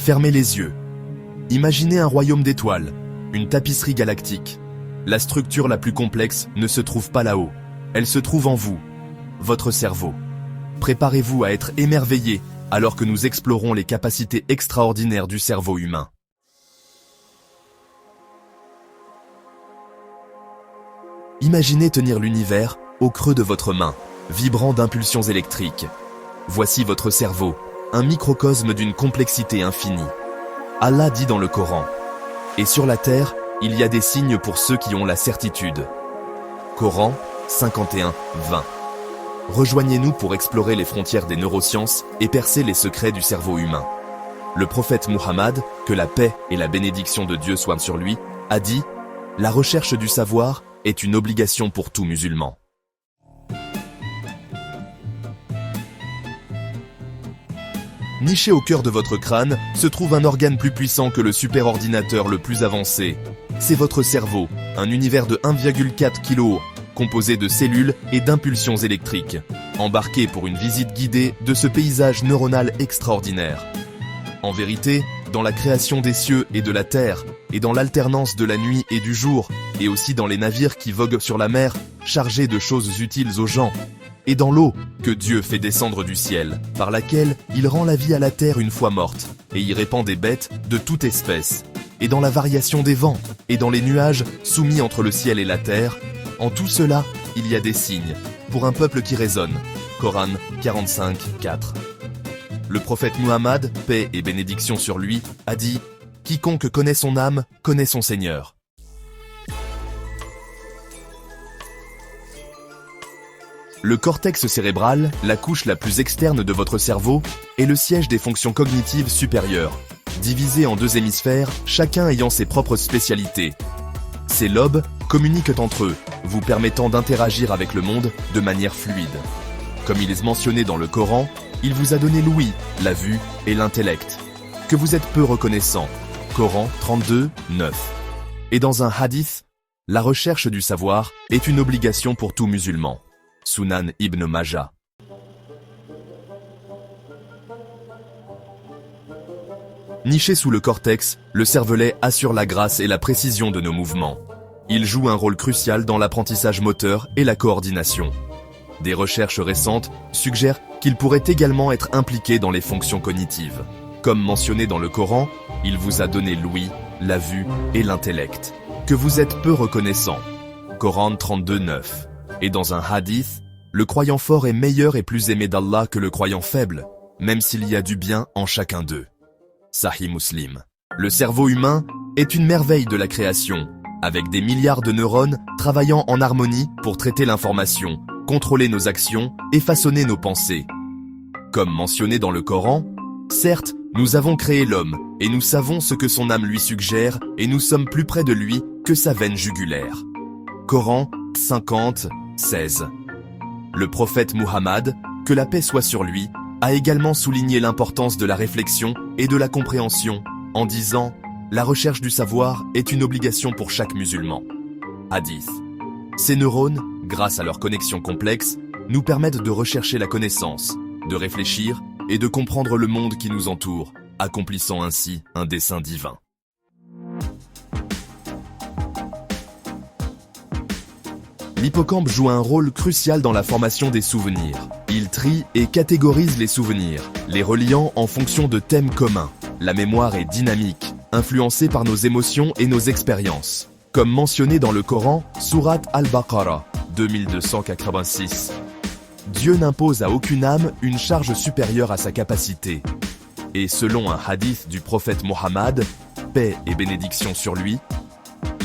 Fermez les yeux. Imaginez un royaume d'étoiles, une tapisserie galactique. La structure la plus complexe ne se trouve pas là-haut. Elle se trouve en vous, votre cerveau. Préparez-vous à être émerveillé alors que nous explorons les capacités extraordinaires du cerveau humain. Imaginez tenir l'univers au creux de votre main, vibrant d'impulsions électriques. Voici votre cerveau, un microcosme d'une complexité infinie. Allah dit dans le Coran, « Et sur la terre, il y a des signes pour ceux qui ont la certitude. » Coran 51, 20. Rejoignez-nous pour explorer les frontières des neurosciences et percer les secrets du cerveau humain. Le prophète Muhammad, que la paix et la bénédiction de Dieu soient sur lui, a dit « La recherche du savoir est une obligation pour tout musulman. » Niché au cœur de votre crâne se trouve un organe plus puissant que le superordinateur le plus avancé. C'est votre cerveau, un univers de 1,4 kg, composé de cellules et d'impulsions électriques. Embarquez pour une visite guidée de ce paysage neuronal extraordinaire. En vérité, dans la création des cieux et de la terre, et dans l'alternance de la nuit et du jour, et aussi dans les navires qui voguent sur la mer, chargés de choses utiles aux gens, et dans l'eau que Dieu fait descendre du ciel, par laquelle il rend la vie à la terre une fois morte, et y répand des bêtes de toute espèce, et dans la variation des vents, et dans les nuages soumis entre le ciel et la terre, en tout cela, il y a des signes, pour un peuple qui raisonne. Coran 45, 4. Le prophète Muhammad, paix et bénédiction sur lui, a dit « Quiconque connaît son âme, connaît son Seigneur. » Le cortex cérébral, la couche la plus externe de votre cerveau, est le siège des fonctions cognitives supérieures, divisé en deux hémisphères, chacun ayant ses propres spécialités. Ces lobes communiquent entre eux, vous permettant d'interagir avec le monde de manière fluide. Comme il est mentionné dans le Coran, il vous a donné l'ouïe, la vue et l'intellect, que vous êtes peu reconnaissant. Coran 32, 9. Et dans un hadith, la recherche du savoir est une obligation pour tout musulman. Sunan Ibn Majah. Niché sous le cortex, le cervelet assure la grâce et la précision de nos mouvements. Il joue un rôle crucial dans l'apprentissage moteur et la coordination. Des recherches récentes suggèrent qu'il pourrait également être impliqué dans les fonctions cognitives. Comme mentionné dans le Coran, il vous a donné l'ouïe, la vue et l'intellect, que vous êtes peu reconnaissant. Coran 32, 9. Et dans un hadith, le croyant fort est meilleur et plus aimé d'Allah que le croyant faible, même s'il y a du bien en chacun d'eux. Sahih Muslim. Le cerveau humain est une merveille de la création, avec des milliards de neurones travaillant en harmonie pour traiter l'information, contrôler nos actions et façonner nos pensées. Comme mentionné dans le Coran, certes, nous avons créé l'homme et nous savons ce que son âme lui suggère et nous sommes plus près de lui que sa veine jugulaire. Coran 50, 16. Le prophète Muhammad, que la paix soit sur lui, a également souligné l'importance de la réflexion et de la compréhension en disant « La recherche du savoir est une obligation pour chaque musulman ». Hadith. Ces neurones, grâce à leur connexion complexe, nous permettent de rechercher la connaissance, de réfléchir et de comprendre le monde qui nous entoure, accomplissant ainsi un dessein divin. L'hippocampe joue un rôle crucial dans la formation des souvenirs. Il trie et catégorise les souvenirs, les reliant en fonction de thèmes communs. La mémoire est dynamique, influencée par nos émotions et nos expériences. Comme mentionné dans le Coran, Sourate Al-Baqarah, 2286. Dieu n'impose à aucune âme une charge supérieure à sa capacité. Et selon un hadith du prophète Mohammed, paix et bénédiction sur lui,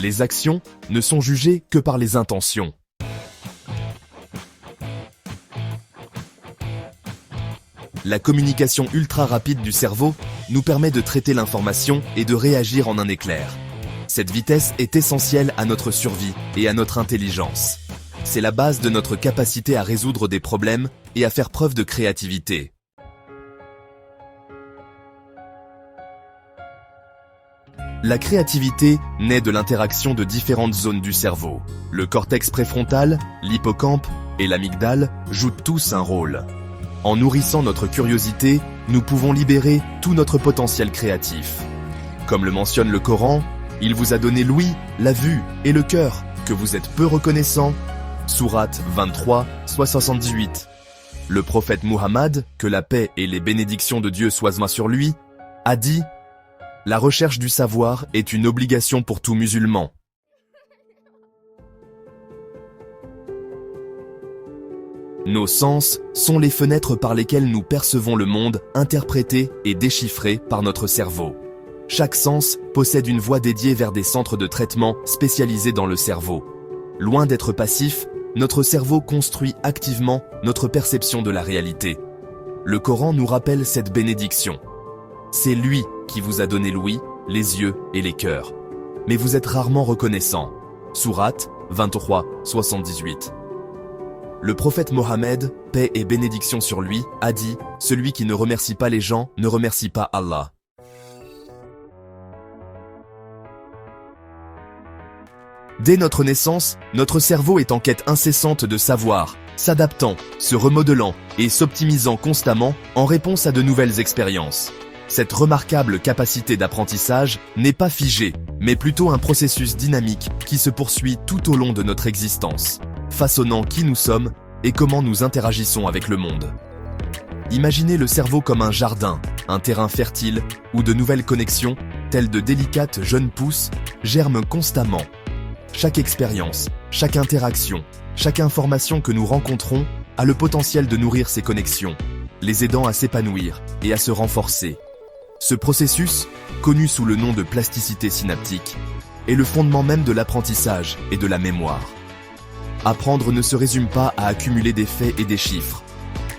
les actions ne sont jugées que par les intentions. La communication ultra rapide du cerveau nous permet de traiter l'information et de réagir en un éclair. Cette vitesse est essentielle à notre survie et à notre intelligence. C'est la base de notre capacité à résoudre des problèmes et à faire preuve de créativité. La créativité naît de l'interaction de différentes zones du cerveau. Le cortex préfrontal, l'hippocampe et l'amygdale jouent tous un rôle. En nourrissant notre curiosité, nous pouvons libérer tout notre potentiel créatif. Comme le mentionne le Coran, il vous a donné l'ouïe, la vue et le cœur, que vous êtes peu reconnaissant. Sourate 23, 78. Le prophète Muhammad, que la paix et les bénédictions de Dieu soient sur lui, a dit « La recherche du savoir est une obligation pour tout musulman. » Nos sens sont les fenêtres par lesquelles nous percevons le monde, interprété et déchiffré par notre cerveau. Chaque sens possède une voie dédiée vers des centres de traitement spécialisés dans le cerveau. Loin d'être passif, notre cerveau construit activement notre perception de la réalité. Le Coran nous rappelle cette bénédiction. C'est lui qui vous a donné l'ouïe, les yeux et les cœurs. Mais vous êtes rarement reconnaissant. Sourate 23, 78. Le prophète Mohammed, paix et bénédiction sur lui, a dit « Celui qui ne remercie pas les gens ne remercie pas Allah ». Dès notre naissance, notre cerveau est en quête incessante de savoir, s'adaptant, se remodelant et s'optimisant constamment en réponse à de nouvelles expériences. Cette remarquable capacité d'apprentissage n'est pas figée, mais plutôt un processus dynamique qui se poursuit tout au long de notre existence, façonnant qui nous sommes et comment nous interagissons avec le monde. Imaginez le cerveau comme un jardin, un terrain fertile où de nouvelles connexions, telles de délicates jeunes pousses, germent constamment. Chaque expérience, chaque interaction, chaque information que nous rencontrons a le potentiel de nourrir ces connexions, les aidant à s'épanouir et à se renforcer. Ce processus, connu sous le nom de plasticité synaptique, est le fondement même de l'apprentissage et de la mémoire. Apprendre ne se résume pas à accumuler des faits et des chiffres.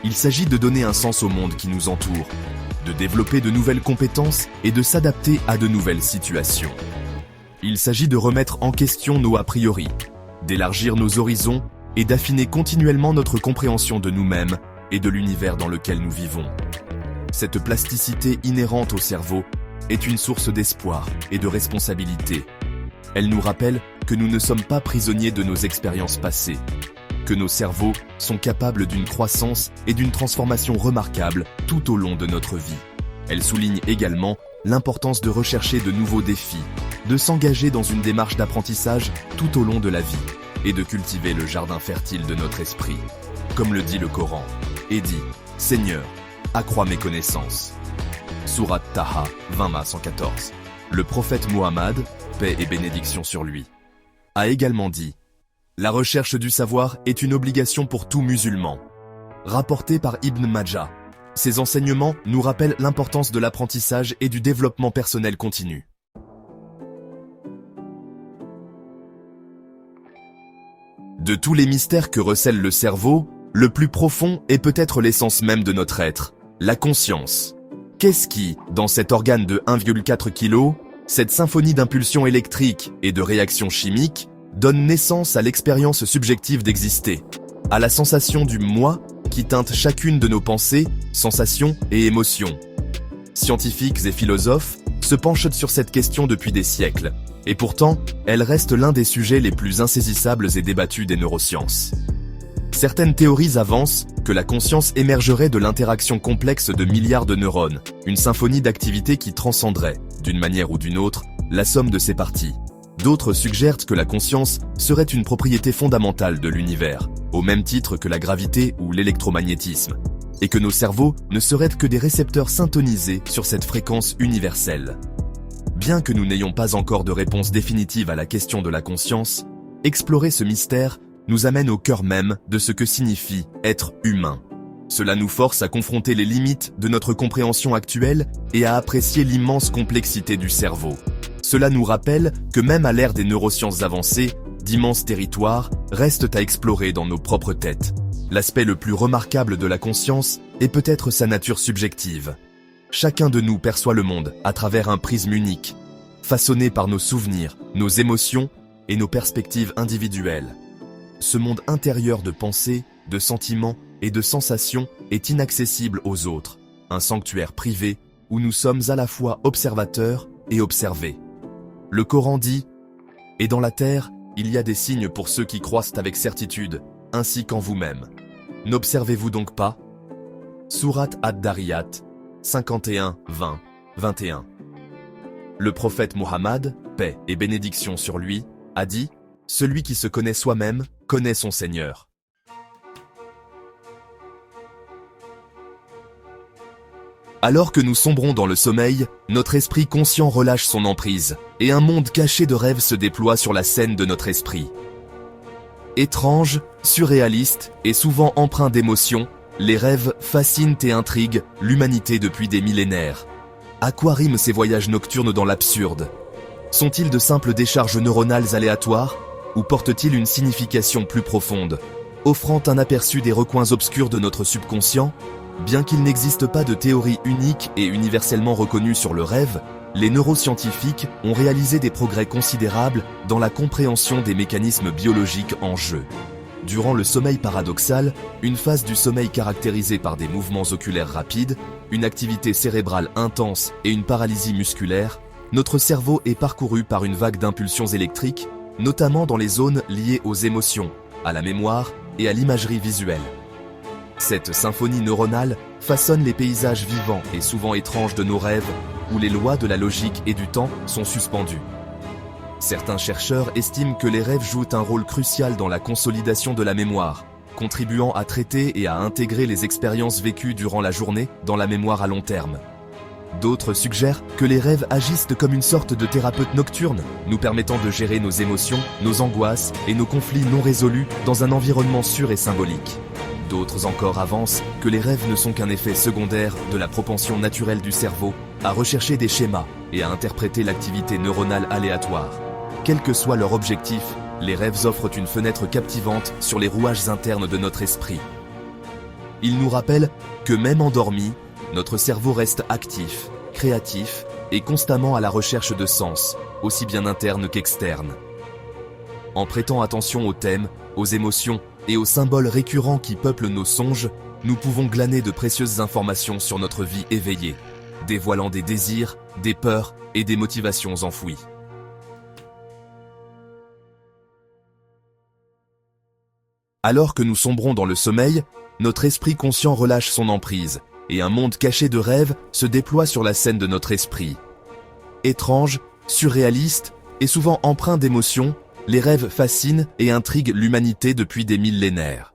Il s'agit de donner un sens au monde qui nous entoure, de développer de nouvelles compétences et de s'adapter à de nouvelles situations. Il s'agit de remettre en question nos a priori, d'élargir nos horizons et d'affiner continuellement notre compréhension de nous-mêmes et de l'univers dans lequel nous vivons. Cette plasticité inhérente au cerveau est une source d'espoir et de responsabilité. Elle nous rappelle que nous ne sommes pas prisonniers de nos expériences passées, que nos cerveaux sont capables d'une croissance et d'une transformation remarquable tout au long de notre vie. Elle souligne également l'importance de rechercher de nouveaux défis, de s'engager dans une démarche d'apprentissage tout au long de la vie et de cultiver le jardin fertile de notre esprit. Comme le dit le Coran, et dit « Seigneur, accrois mes connaissances ». Sourate Taha 20-114. Le prophète Muhammad, paix et bénédiction sur lui, a également dit « La recherche du savoir est une obligation pour tout musulman ». Rapporté par Ibn Majah, ces enseignements nous rappellent l'importance de l'apprentissage et du développement personnel continu. De tous les mystères que recèle le cerveau, le plus profond est peut-être l'essence même de notre être, la conscience. Qu'est-ce qui, dans cet organe de 1,4 kg, cette symphonie d'impulsions électriques et de réactions chimiques, donne naissance à l'expérience subjective d'exister, à la sensation du « moi » qui teinte chacune de nos pensées, sensations et émotions. Scientifiques et philosophes se penchent sur cette question depuis des siècles, et pourtant, elle reste l'un des sujets les plus insaisissables et débattus des neurosciences. Certaines théories avancent que la conscience émergerait de l'interaction complexe de milliards de neurones, une symphonie d'activités qui transcenderait, d'une manière ou d'une autre, la somme de ses parties. D'autres suggèrent que la conscience serait une propriété fondamentale de l'univers, au même titre que la gravité ou l'électromagnétisme, et que nos cerveaux ne seraient que des récepteurs syntonisés sur cette fréquence universelle. Bien que nous n'ayons pas encore de réponse définitive à la question de la conscience, explorer ce mystère nous amène au cœur même de ce que signifie être humain. Cela nous force à confronter les limites de notre compréhension actuelle et à apprécier l'immense complexité du cerveau. Cela nous rappelle que même à l'ère des neurosciences avancées, d'immenses territoires restent à explorer dans nos propres têtes. L'aspect le plus remarquable de la conscience est peut-être sa nature subjective. Chacun de nous perçoit le monde à travers un prisme unique, façonné par nos souvenirs, nos émotions et nos perspectives individuelles. Ce monde intérieur de pensées, de sentiments et de sensations est inaccessible aux autres, un sanctuaire privé où nous sommes à la fois observateurs et observés. Le Coran dit « Et dans la terre, il y a des signes pour ceux qui croient avec certitude, ainsi qu'en vous-même. N'observez-vous donc pas ?» Sourate Ad-Dariyat, 51, 20, 21. Le prophète Muhammad, paix et bénédiction sur lui, a dit « Celui qui se connaît soi-même, connaît son Seigneur ». Alors que nous sombrons dans le sommeil, notre esprit conscient relâche son emprise, et un monde caché de rêves se déploie sur la scène de notre esprit. Étranges, surréalistes et souvent empreints d'émotions, les rêves fascinent et intriguent l'humanité depuis des millénaires. À quoi riment ces voyages nocturnes dans l'absurde? Sont-ils de simples décharges neuronales aléatoires, ou portent-ils une signification plus profonde, offrant un aperçu des recoins obscurs de notre subconscient? Bien qu'il n'existe pas de théorie unique et universellement reconnue sur le rêve, les neuroscientifiques ont réalisé des progrès considérables dans la compréhension des mécanismes biologiques en jeu. Durant le sommeil paradoxal, une phase du sommeil caractérisée par des mouvements oculaires rapides, une activité cérébrale intense et une paralysie musculaire, notre cerveau est parcouru par une vague d'impulsions électriques, notamment dans les zones liées aux émotions, à la mémoire et à l'imagerie visuelle. Cette symphonie neuronale façonne les paysages vivants et souvent étranges de nos rêves, où les lois de la logique et du temps sont suspendues. Certains chercheurs estiment que les rêves jouent un rôle crucial dans la consolidation de la mémoire, contribuant à traiter et à intégrer les expériences vécues durant la journée dans la mémoire à long terme. D'autres suggèrent que les rêves agissent comme une sorte de thérapeute nocturne, nous permettant de gérer nos émotions, nos angoisses et nos conflits non résolus dans un environnement sûr et symbolique. D'autres encore avancent que les rêves ne sont qu'un effet secondaire de la propension naturelle du cerveau à rechercher des schémas et à interpréter l'activité neuronale aléatoire. Quel que soit leur objectif, les rêves offrent une fenêtre captivante sur les rouages internes de notre esprit. Ils nous rappellent que même endormi, notre cerveau reste actif, créatif et constamment à la recherche de sens, aussi bien internes qu'externes. En prêtant attention aux thèmes, aux émotions et aux symboles récurrents qui peuplent nos songes, nous pouvons glaner de précieuses informations sur notre vie éveillée, dévoilant des désirs, des peurs et des motivations enfouies. Alors que nous sombrons dans le sommeil, notre esprit conscient relâche son emprise, et un monde caché de rêves se déploie sur la scène de notre esprit. Étrange, surréaliste et souvent empreint d'émotions, les rêves fascinent et intriguent l'humanité depuis des millénaires.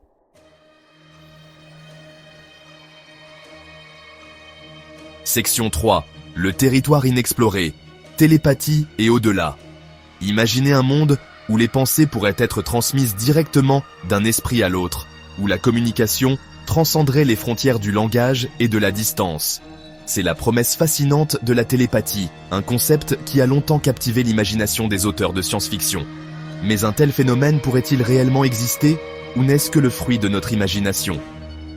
Section 3. Le territoire inexploré, télépathie et au-delà. Imaginez un monde où les pensées pourraient être transmises directement d'un esprit à l'autre, où la communication transcenderait les frontières du langage et de la distance. C'est la promesse fascinante de la télépathie, un concept qui a longtemps captivé l'imagination des auteurs de science-fiction. Mais un tel phénomène pourrait-il réellement exister, ou n'est-ce que le fruit de notre imagination?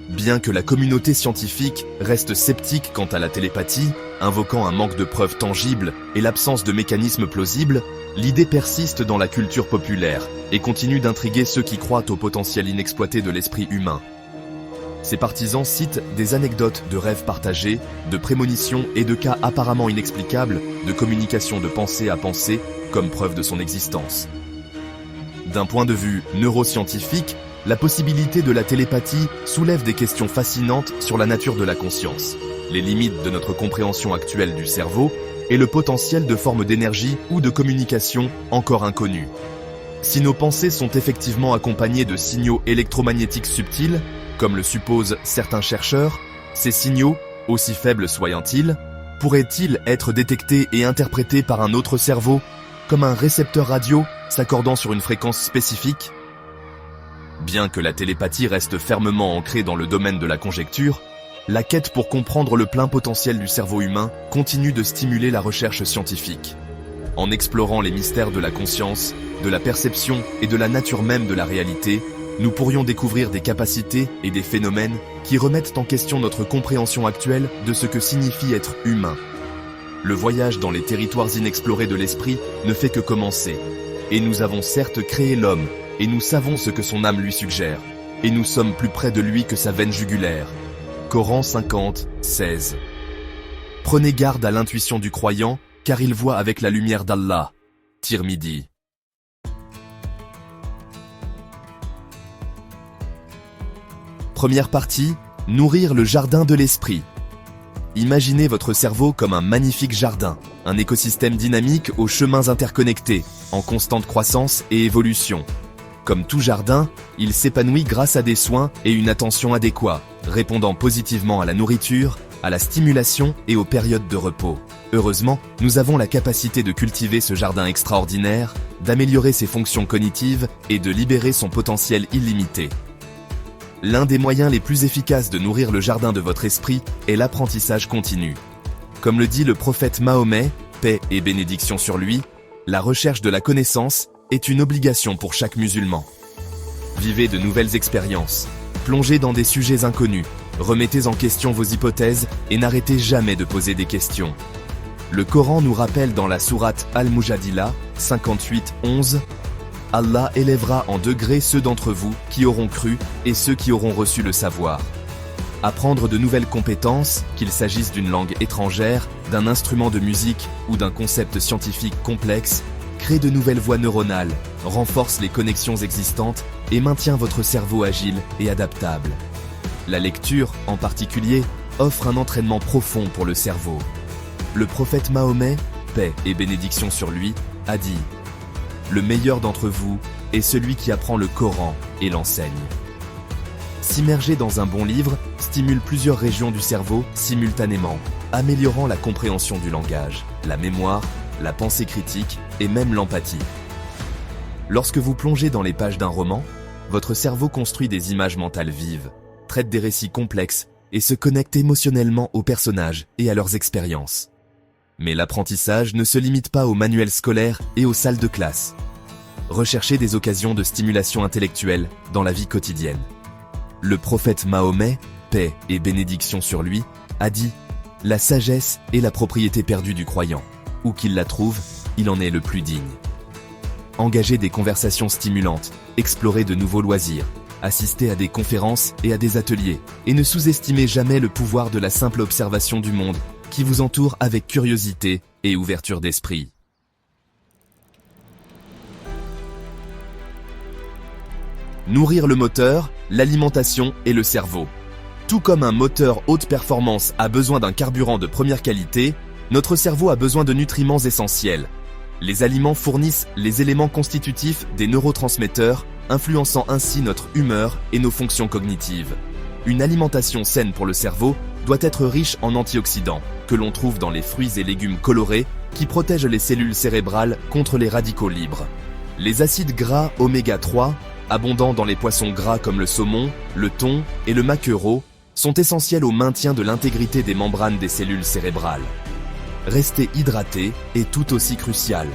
Bien que la communauté scientifique reste sceptique quant à la télépathie, invoquant un manque de preuves tangibles et l'absence de mécanismes plausibles, l'idée persiste dans la culture populaire et continue d'intriguer ceux qui croient au potentiel inexploité de l'esprit humain. Ses partisans citent des anecdotes de rêves partagés, de prémonitions et de cas apparemment inexplicables de communication de pensée à pensée comme preuve de son existence. D'un point de vue neuroscientifique, la possibilité de la télépathie soulève des questions fascinantes sur la nature de la conscience, les limites de notre compréhension actuelle du cerveau et le potentiel de formes d'énergie ou de communication encore inconnues. Si nos pensées sont effectivement accompagnées de signaux électromagnétiques subtils, comme le supposent certains chercheurs, ces signaux, aussi faibles soient-ils, pourraient-ils être détectés et interprétés par un autre cerveau, comme un récepteur radio s'accordant sur une fréquence spécifique? Bien que la télépathie reste fermement ancrée dans le domaine de la conjecture, la quête pour comprendre le plein potentiel du cerveau humain continue de stimuler la recherche scientifique. En explorant les mystères de la conscience, de la perception et de la nature même de la réalité, nous pourrions découvrir des capacités et des phénomènes qui remettent en question notre compréhension actuelle de ce que signifie être humain. Le voyage dans les territoires inexplorés de l'esprit ne fait que commencer. Et nous avons certes créé l'homme, et nous savons ce que son âme lui suggère, et nous sommes plus près de lui que sa veine jugulaire. Coran 50, 16. Prenez garde à l'intuition du croyant, car il voit avec la lumière d'Allah. Tirmidhi. Première partie, Nourrir le jardin de l'esprit. Imaginez votre cerveau comme un magnifique jardin, un écosystème dynamique aux chemins interconnectés, en constante croissance et évolution. Comme tout jardin, il s'épanouit grâce à des soins et une attention adéquate, répondant positivement à la nourriture, à la stimulation et aux périodes de repos. Heureusement, nous avons la capacité de cultiver ce jardin extraordinaire, d'améliorer ses fonctions cognitives et de libérer son potentiel illimité. L'un des moyens les plus efficaces de nourrir le jardin de votre esprit est l'apprentissage continu. Comme le dit le prophète Mahomet, paix et bénédiction sur lui, la recherche de la connaissance est une obligation pour chaque musulman. Vivez de nouvelles expériences, plongez dans des sujets inconnus, remettez en question vos hypothèses et n'arrêtez jamais de poser des questions. Le Coran nous rappelle dans la sourate Al-Mujadila 58-11 « Allah élèvera en degrés ceux d'entre vous qui auront cru et ceux qui auront reçu le savoir. » Apprendre de nouvelles compétences, qu'il s'agisse d'une langue étrangère, d'un instrument de musique ou d'un concept scientifique complexe, crée de nouvelles voies neuronales, renforce les connexions existantes et maintient votre cerveau agile et adaptable. La lecture, en particulier, offre un entraînement profond pour le cerveau. Le prophète Mahomet, paix et bénédiction sur lui, a dit « Le meilleur d'entre vous est celui qui apprend le Coran et l'enseigne. » S'immerger dans un bon livre stimule plusieurs régions du cerveau simultanément, améliorant la compréhension du langage, la mémoire, la pensée critique et même l'empathie. Lorsque vous plongez dans les pages d'un roman, votre cerveau construit des images mentales vives, traite des récits complexes et se connecte émotionnellement aux personnages et à leurs expériences. Mais l'apprentissage ne se limite pas aux manuels scolaires et aux salles de classe. Recherchez des occasions de stimulation intellectuelle dans la vie quotidienne. Le prophète Mahomet, paix et bénédiction sur lui, a dit « La sagesse est la propriété perdue du croyant. Où qu'il la trouve, il en est le plus digne. » Engagez des conversations stimulantes, explorez de nouveaux loisirs, assistez à des conférences et à des ateliers, et ne sous-estimez jamais le pouvoir de la simple observation du monde qui vous entoure avec curiosité et ouverture d'esprit. Nourrir le moteur, l'alimentation et le cerveau. Tout comme un moteur haute performance a besoin d'un carburant de première qualité, notre cerveau a besoin de nutriments essentiels. Les aliments fournissent les éléments constitutifs des neurotransmetteurs, influençant ainsi notre humeur et nos fonctions cognitives. Une alimentation saine pour le cerveau doit être riche en antioxydants, que l'on trouve dans les fruits et légumes colorés, qui protègent les cellules cérébrales contre les radicaux libres. Les acides gras oméga 3, abondants dans les poissons gras comme le saumon, le thon et le maquereau, sont essentiels au maintien de l'intégrité des membranes des cellules cérébrales. Rester hydraté est tout aussi crucial.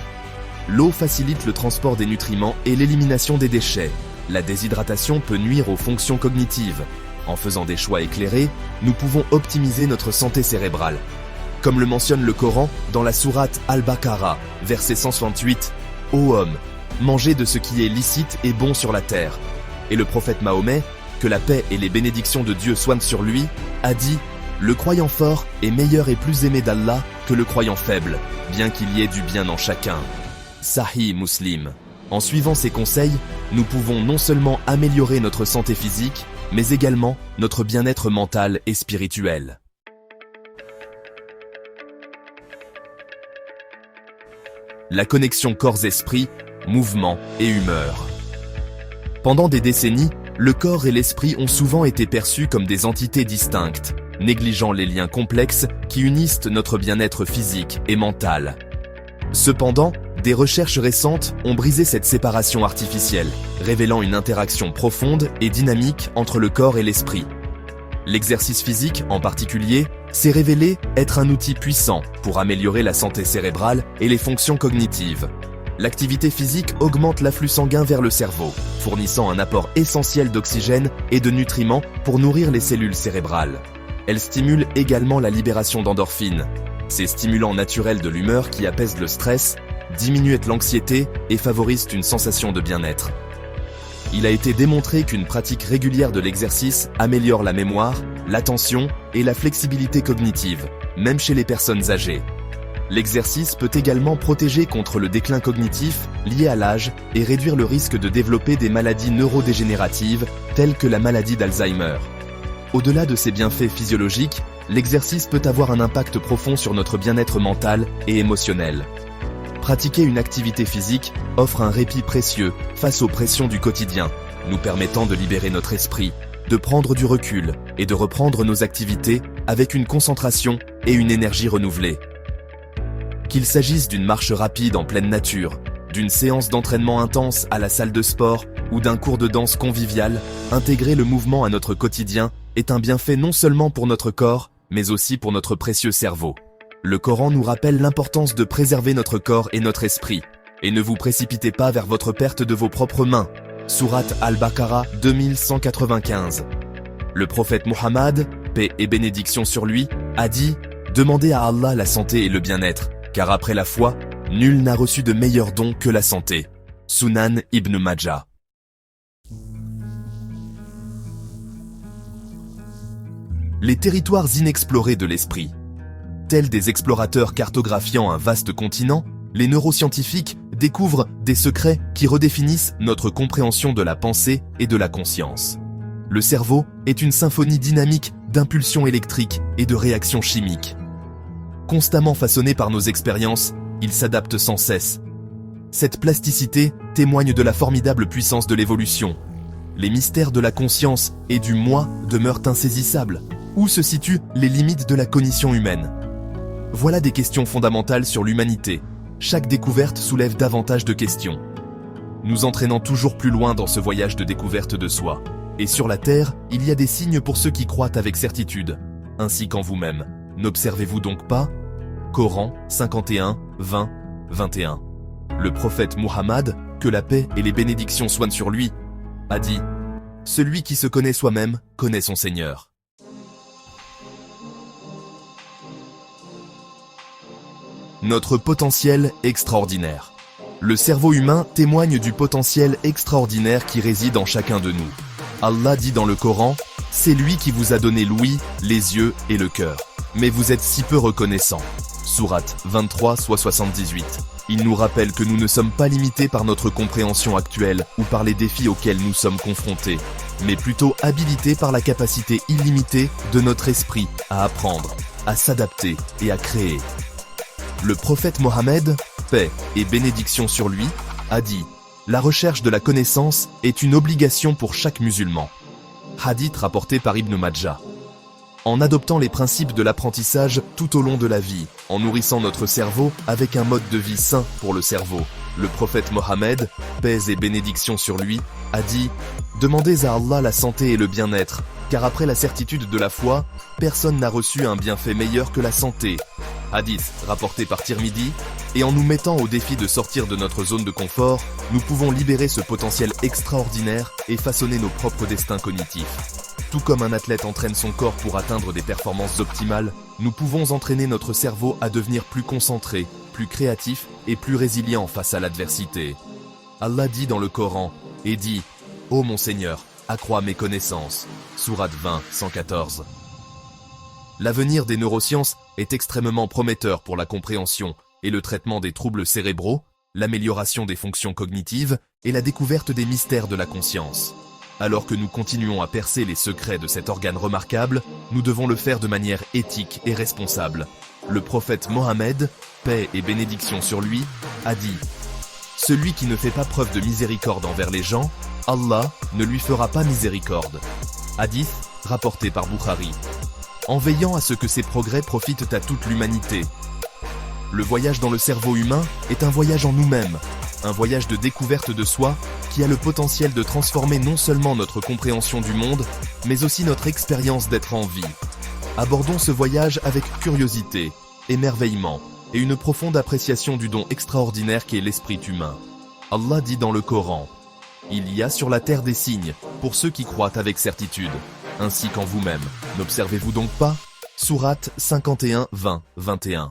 L'eau facilite le transport des nutriments et l'élimination des déchets. La déshydratation peut nuire aux fonctions cognitives. En faisant des choix éclairés, nous pouvons optimiser notre santé cérébrale. Comme le mentionne le Coran dans la sourate Al-Baqarah, verset 168, « Ô homme, mangez de ce qui est licite et bon sur la terre. » Et le prophète Mahomet, que la paix et les bénédictions de Dieu soient sur lui, a dit « Le croyant fort est meilleur et plus aimé d'Allah que le croyant faible, bien qu'il y ait du bien en chacun. » Sahih Muslim. En suivant ces conseils, nous pouvons non seulement améliorer notre santé physique, mais également notre bien-être mental et spirituel. La connexion corps-esprit, mouvement et humeur. Pendant des décennies, le corps et l'esprit ont souvent été perçus comme des entités distinctes, négligeant les liens complexes qui unissent notre bien-être physique et mental. Cependant, des recherches récentes ont brisé cette séparation artificielle, révélant une interaction profonde et dynamique entre le corps et l'esprit. L'exercice physique, en particulier, s'est révélé être un outil puissant pour améliorer la santé cérébrale et les fonctions cognitives. L'activité physique augmente l'afflux sanguin vers le cerveau, fournissant un apport essentiel d'oxygène et de nutriments pour nourrir les cellules cérébrales. Elle stimule également la libération d'endorphines, ces stimulants naturels de l'humeur qui apaisent le stress, diminuent l'anxiété et favorisent une sensation de bien-être. Il a été démontré qu'une pratique régulière de l'exercice améliore la mémoire, l'attention et la flexibilité cognitive, même chez les personnes âgées. L'exercice peut également protéger contre le déclin cognitif lié à l'âge et réduire le risque de développer des maladies neurodégénératives telles que la maladie d'Alzheimer. Au-delà de ses bienfaits physiologiques, l'exercice peut avoir un impact profond sur notre bien-être mental et émotionnel. Pratiquer une activité physique offre un répit précieux face aux pressions du quotidien, nous permettant de libérer notre esprit, de prendre du recul et de reprendre nos activités avec une concentration et une énergie renouvelée. Qu'il s'agisse d'une marche rapide en pleine nature, d'une séance d'entraînement intense à la salle de sport ou d'un cours de danse convivial, intégrer le mouvement à notre quotidien est un bienfait non seulement pour notre corps, mais aussi pour notre précieux cerveau. Le Coran nous rappelle l'importance de préserver notre corps et notre esprit. Et ne vous précipitez pas vers votre perte de vos propres mains. Sourate Al-Baqarah 2195. Le prophète Muhammad, paix et bénédiction sur lui, a dit « Demandez à Allah la santé et le bien-être, car après la foi, nul n'a reçu de meilleur don que la santé. » Sunan Ibn Majah. Les territoires inexplorés de l'esprit. Tels des explorateurs cartographiant un vaste continent, les neuroscientifiques découvrent des secrets qui redéfinissent notre compréhension de la pensée et de la conscience. Le cerveau est une symphonie dynamique d'impulsions électriques et de réactions chimiques. Constamment façonné par nos expériences, il s'adapte sans cesse. Cette plasticité témoigne de la formidable puissance de l'évolution. Les mystères de la conscience et du moi demeurent insaisissables. Où se situent les limites de la cognition humaine ? Voilà des questions fondamentales sur l'humanité. Chaque découverte soulève davantage de questions, nous entraînant toujours plus loin dans ce voyage de découverte de soi. Et sur la Terre, il y a des signes pour ceux qui croient avec certitude, ainsi qu'en vous-même. N'observez-vous donc pas ? Coran 51, 20, 21. Le prophète Muhammad, que la paix et les bénédictions soient sur lui, a dit « Celui qui se connaît soi-même connaît son Seigneur. » Notre potentiel extraordinaire. Le cerveau humain témoigne du potentiel extraordinaire qui réside en chacun de nous. Allah dit dans le Coran, « C'est lui qui vous a donné l'ouïe, les yeux et le cœur. Mais vous êtes si peu reconnaissants. » Sourate 23, 78. Il nous rappelle que nous ne sommes pas limités par notre compréhension actuelle ou par les défis auxquels nous sommes confrontés, mais plutôt habilités par la capacité illimitée de notre esprit à apprendre, à s'adapter et à créer. Le prophète Mohammed, paix et bénédiction sur lui, a dit « La recherche de la connaissance est une obligation pour chaque musulman. » Hadith rapporté par Ibn Majah. En adoptant les principes de l'apprentissage tout au long de la vie, en nourrissant notre cerveau avec un mode de vie sain pour le cerveau, le prophète Mohammed, paix et bénédiction sur lui, a dit « Demandez à Allah la santé et le bien-être, car après la certitude de la foi, personne n'a reçu un bienfait meilleur que la santé. » Hadith rapporté par Tirmidhi, et en nous mettant au défi de sortir de notre zone de confort, nous pouvons libérer ce potentiel extraordinaire et façonner nos propres destins cognitifs. Tout comme un athlète entraîne son corps pour atteindre des performances optimales, nous pouvons entraîner notre cerveau à devenir plus concentré, plus créatif et plus résilient face à l'adversité. Allah dit dans le Coran, et dit « Ô mon Seigneur, accrois mes connaissances » Sourate 20, 114. L'avenir des neurosciences est extrêmement prometteur pour la compréhension et le traitement des troubles cérébraux, l'amélioration des fonctions cognitives et la découverte des mystères de la conscience. Alors que nous continuons à percer les secrets de cet organe remarquable, nous devons le faire de manière éthique et responsable. Le prophète Mohammed, paix et bénédiction sur lui, a dit « Celui qui ne fait pas preuve de miséricorde envers les gens, Allah ne lui fera pas miséricorde. » Hadith rapporté par Bukhari. En veillant à ce que ces progrès profitent à toute l'humanité. Le voyage dans le cerveau humain est un voyage en nous-mêmes, un voyage de découverte de soi qui a le potentiel de transformer non seulement notre compréhension du monde, mais aussi notre expérience d'être en vie. Abordons ce voyage avec curiosité, émerveillement et une profonde appréciation du don extraordinaire qu'est l'esprit humain. Allah dit dans le Coran, « Il y a sur la terre des signes pour ceux qui croient avec certitude. Ainsi qu'en vous-même. N'observez-vous donc pas ? Sourate 51, 20, 21.